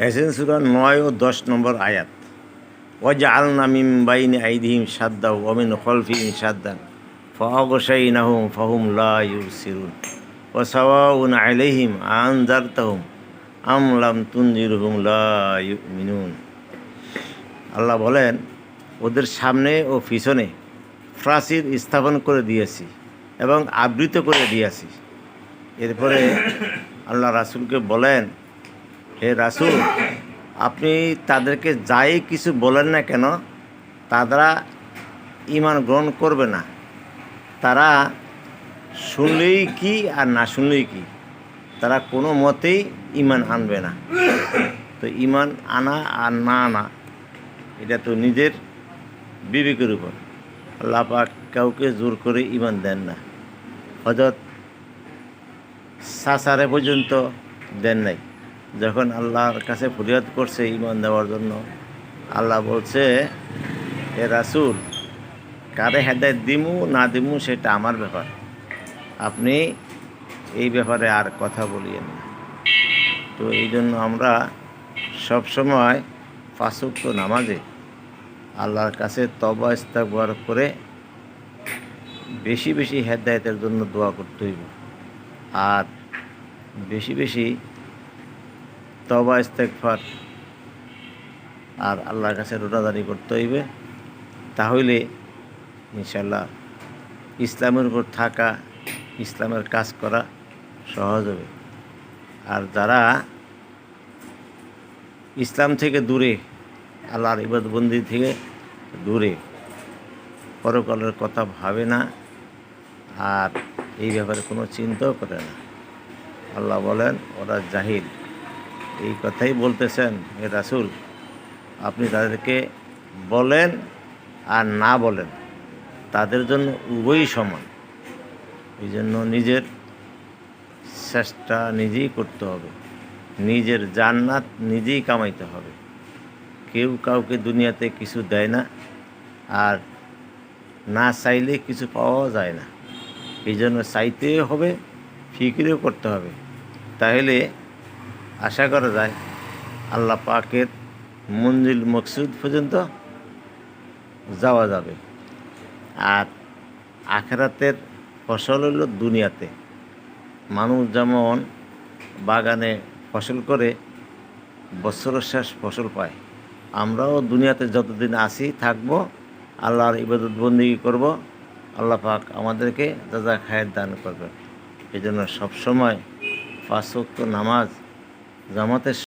এসেন সূরা 9 ও 10 নম্বর আয়াত। ওয়াজআলনা মিন বাইনি আইদিহিম সাদ্দা ওয়া মিন খালফিহিম সাদ্দান ফাআগশাইনাহুম ফাহুম লা ইউবসিরুন ওয়া সাওয়াউন আলাইহিম আনজারতাহুম আম লাম তুনজিরহুম লা ইউমিনুন। আল্লাহ বলেন, ওদের সামনে ও পিছনে প্রাচীর স্থাপন করে দিয়েছি এবং আবৃত করে দিয়েছি। এরপরে আল্লাহ রাসূলকে বলেন, হে রাসূল, আপনি তাদেরকে যাই কিছু বলেন না কেন, তারা ঈমান গ্রহণ করবে না। তারা শুনলেই কি আর না শুনলেই কি, তারা কোনো মতেই ঈমান আনবে না। তো ঈমান আনা আর না আনা এটা তো নিজের বিবেকের উপর। আল্লাহ পাক কাউকে জোর করে ঈমান দেন না। হযরত সাসারে পর্যন্ত দেন নাই। যখন আল্লাহর কাছে ফরিয়াদ করছে ঈমান দেওয়ার জন্য, আল্লাহ বলছে, হে রাসূল, কারে হেদায়েত দিমু না দিমু সেটা আমার ব্যাপার, আপনি এই ব্যাপারে আর কথা বলিয়েন না। তো এই জন্য আমরা সবসময় 5 ওয়াক্ত নামাজে আল্লাহর কাছে তওবা ইস্তেগফার করে বেশি বেশি হেদায়েতের জন্য দোয়া করতে হইব। আর বেশি বেশি তওবা ইস্তেগফার আর আল্লাহর কাছে রোজাদারি করতে হইবে। তাহলে ইনশাল্লাহ ইসলামের উপর থাকা, ইসলামের কাজ করা সহজ হবে। আর যারা ইসলাম থেকে দূরে, আল্লাহর ইবাদতবন্দি থেকে দূরে, পরকালের কথা ভাবে না আর এই ব্যাপারে কোনো চিন্তাও করে না, আল্লাহ বলেন ওরা জাহিল। এই কথাই বলতেছেন, হে রাসূল, আপনি তাদেরকে বলেন আর না বলেন, তাদের জন্য উভয়ই সমান। এই জন্য নিজের চেষ্টা নিজেই করতে হবে, নিজের জান্নাত নিজেই কামাইতে হবে। কেউ কাউকে দুনিয়াতে কিছু দেয় না, আর না চাইলে কিছু পাওয়া যায় না। এই জন্য চাইতে হবে, ফিকিরও করতে হবে। তাহলে আশা করা যায় আল্লাহ পাকের মঞ্জিল মকসুদ পর্যন্ত যাওয়া যাবে। আর আখিরাতের ফসল হলো দুনিয়াতে। মানুষ যেমন বাগানে ফসল করে বছরের শেষ ফসল পায়, আমরাও দুনিয়াতে যতদিন আছি থাকবো, আল্লাহর ইবাদত বন্দেগী করব, আল্লাহ পাক আমাদেরকে যা খায়ের দান করবেন। এই জন্য সবসময় 5 ওয়াক্ত নামাজ জামাতের